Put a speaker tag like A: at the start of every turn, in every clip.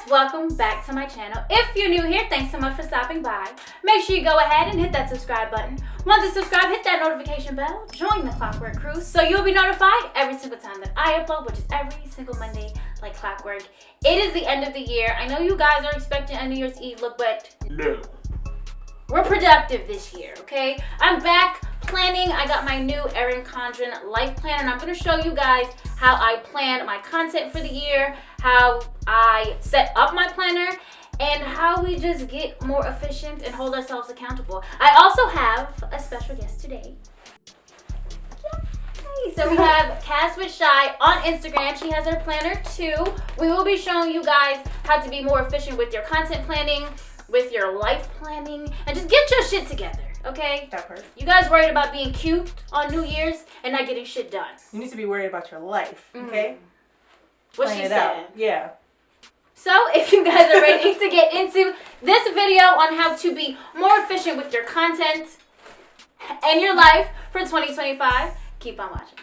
A: welcome back to my channel. If you're new here, thanks so much for stopping by. Make sure you go ahead and hit that subscribe button. Once you subscribe, hit that notification bell. Join the Clockwork crew so you'll be notified every single time that I upload, which is every single Monday like clockwork. It is the end of the year. I know you guys are expecting a New Year's Eve look, but no. We're productive this year, okay? I'm back planning. I got my new Erin Condren life planner, and I'm going to show you guys how I plan my content for the year, how I set up my planner, and how we just get more efficient and hold ourselves accountable. I also have a special guest today. Yay. So we have Cass with Shy on Instagram. She has her planner too. We will be showing you guys how to be more efficient with your content planning, with your life planning, and just get your shit together, okay?
B: That part.
A: You guys worried about being cute on New Year's and not getting shit done.
B: You need to be worried about your life, okay?
A: What
B: Plan
A: she
B: it
A: said.
B: out. Yeah.
A: So if you guys are ready to get into this video on how to be more efficient with your content and your life for 2025, keep on watching.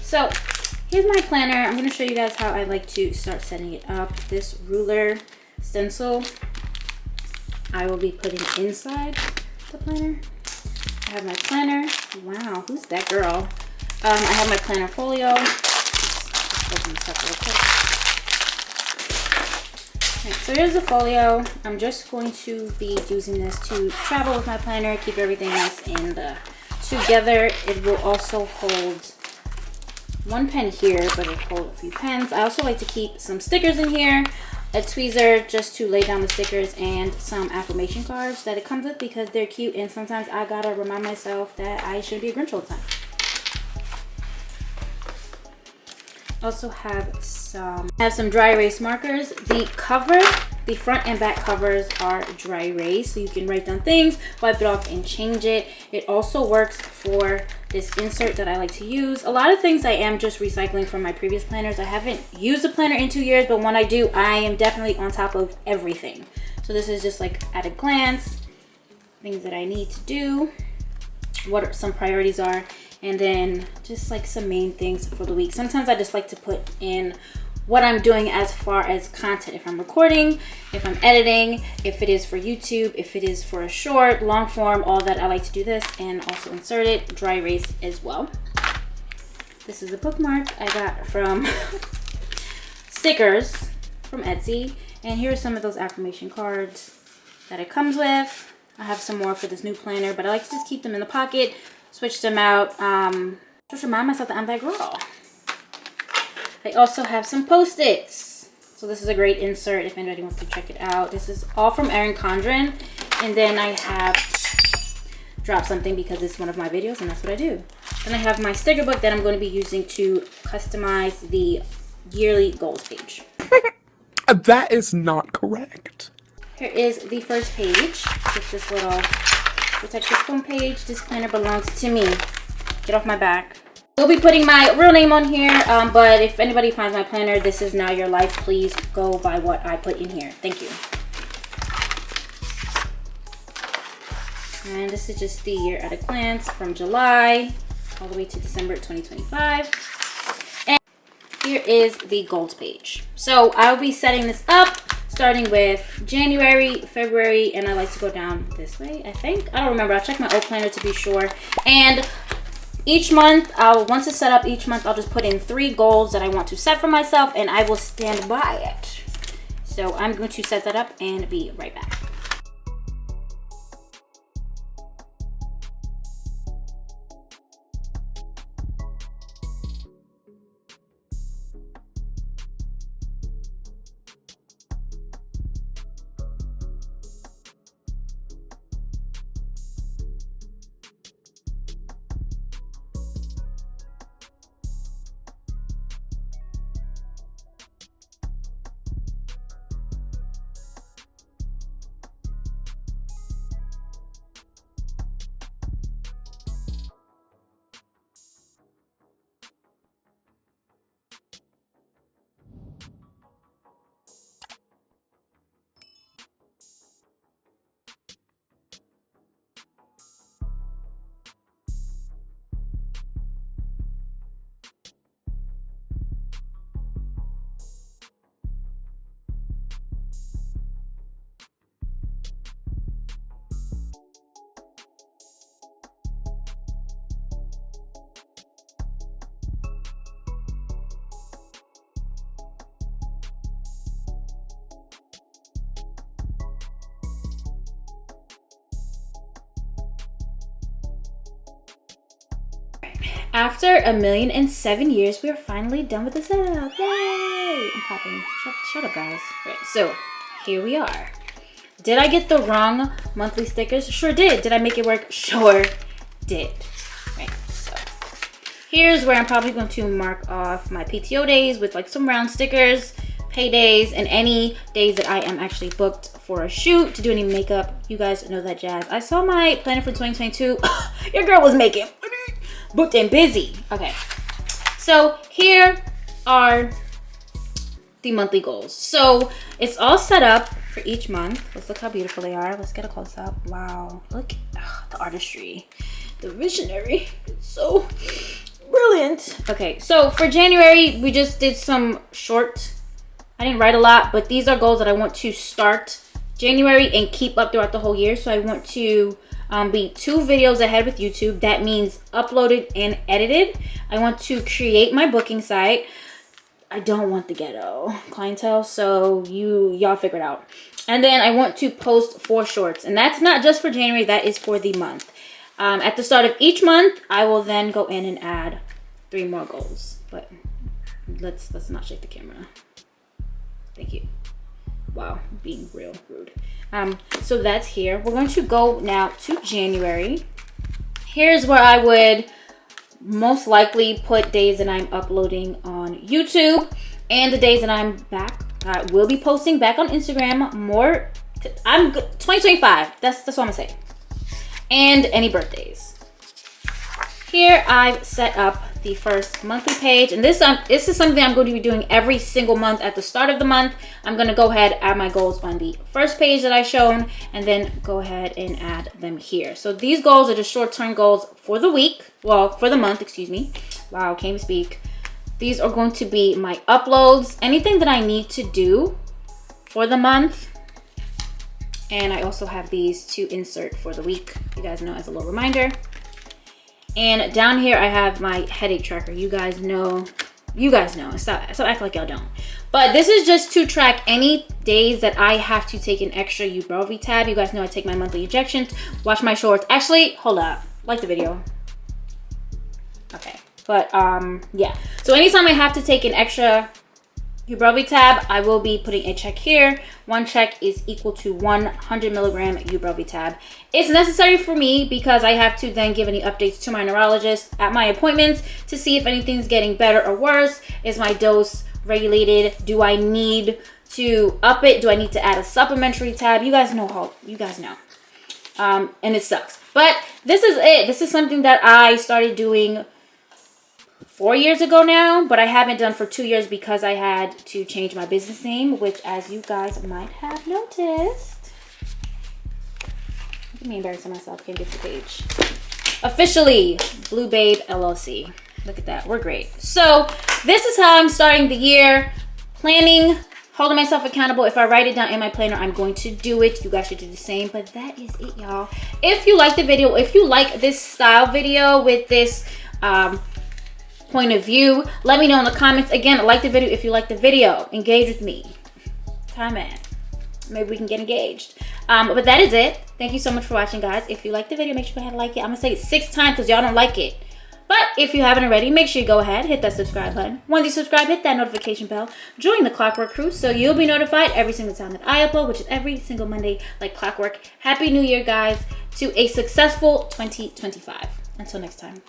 A: So here's my planner. I'm going to show you guys how I like to start setting it up. This ruler stencil I will be putting inside the planner. I have my planner. Wow, who's that girl? I have my planner folio. Let's open this up real quick. Right, so here's the folio. I'm just going to be using this to travel with my planner, keep everything nice and together. It will also hold one pen here, but it holds a few pens. I also like to keep some stickers in here, a tweezer just to lay down the stickers, and some affirmation cards that it comes with because they're cute, and sometimes I gotta remind myself that I shouldn't be a Grinch all the time. Also have some dry erase markers. The cover, the front and back covers are dry erase, so you can write down things, wipe it off, and change it. It also works for this insert that I like to use. A lot of things I am just recycling from my previous planners. I haven't used a planner in 2 years, but when I do, I am definitely on top of everything. So this is just like at a glance, things that I need to do, what some priorities are, and then just like some main things for the week. Sometimes I just like to put in what I'm doing as far as content. If I'm recording, if I'm editing, if it is for YouTube, if it is for a short, long form, all that, I like to do this and also insert it, dry erase as well. This is a bookmark I got from stickers from Etsy. And here are some of those affirmation cards that it comes with. I have some more for this new planner, but I like to just keep them in the pocket, switch them out, just remind myself that I'm that girl. I also have some Post-its. So this is a great insert if anybody wants to check it out. This is all from Erin Condren. And then I have dropped something because it's one of my videos and that's what I do. Then I have my sticker book that I'm going to be using to customize the yearly goals page.
C: That is not correct.
A: Here is the first page with this little protective foam page. This planner belongs to me. Get off my back. We'll be putting my real name on here, but if anybody finds my planner, this is now your life. Please go by what I put in here. Thank you. And this is just the year at a glance from July all the way to December 2025. And here is the goals page. So I'll be setting this up starting with January, February, and I like to go down this way, I think. I don't remember. I'll check my old planner to be sure. And each month, once it's set up, each month I'll just put in 3 goals that I want to set for myself, and I will stand by it. So I'm going to set that up and be right back. After 1,000,007 years, we are finally done with the setup. Yay! I'm clapping. Shut up, guys. Right, so here we are. Did I get the wrong monthly stickers? Sure did. Did I make it work? Sure did. Right, so here's where I'm probably going to mark off my PTO days with like some round stickers, paydays, and any days that I am actually booked for a shoot to do any makeup. You guys know that jazz. I saw my planner for 2022. Your girl was making booked and busy. Okay, so here are the monthly goals. So it's all set up for each month. Let's look how beautiful they are. Let's get a close up. Wow, look the artistry, the visionary. It's so brilliant. Okay, so for January, we just did some short. I didn't write a lot, but these are goals that I want to start January and keep up throughout the whole year. So I want to be 2 videos ahead with YouTube. That means uploaded and edited. I want to create my booking site. I don't want the ghetto clientele, so y'all figure it out. And then I want to post 4 shorts, and that's not just for January, that is for the month. At the start of each month, I will then go in and add 3 more goals. But let's not shake the camera. Thank you. Wow, being real rude. So that's here. We're going to go now to January. Here's where I would most likely put days that I'm uploading on YouTube and the days that I'm back. I will be posting back on Instagram more. I'm 2025. That's what I'm gonna say. And any birthdays. Here I've set up the first monthly page, and this is something I'm going to be doing every single month. At the start of the month, I'm going to go ahead, add my goals on the first page that I've shown, and then go ahead and add them here. So these goals are just short-term goals for the week, well, for the month, excuse me. Wow, can't even speak. These are going to be my uploads, anything that I need to do for the month. And I also have these to insert for the week, you guys know, as a little reminder. And down here I have my headache tracker. You guys know. Stop acting like y'all don't. But this is just to track any days that I have to take an extra tab. You guys know I take my monthly injections, watch my shorts. Actually, hold up. Like the video. Okay. But yeah. So anytime I have to take an extra tab, I will be putting a check here. 1 check is equal to 100 milligram tab. It's necessary for me because I have to then give any updates to my neurologist at my appointments to see if anything's getting better or worse. Is my dose regulated? Do I need to up it? Do I need to add a supplementary tab? You guys know. And it sucks. But this is it. This is something that I started doing 4 years ago now, but I haven't done for 2 years because I had to change my business name, which, as you guys might have noticed, look at me embarrassing myself. Can't get to the page. Officially, Blue Babe LLC. Look at that. We're great. So this is how I'm starting the year. Planning, holding myself accountable. If I write it down in my planner, I'm going to do it. You guys should do the same. But that is it, y'all. If you like the video, if you like this style video with this point of view, let me know in the comments. Again, like the video if you like the video. Engage with me. Comment. Maybe we can get engaged. But that is it. Thank you so much for watching, guys. If you like the video, make sure you go ahead and like it. I'm gonna say it 6 times because y'all don't like it. But if you haven't already, make sure you go ahead, hit that subscribe button. Once you subscribe, hit that notification bell. Join the Clockwork crew so you'll be notified every single time that I upload, which is every single Monday, like clockwork. Happy New Year, guys, to a successful 2025. Until next time.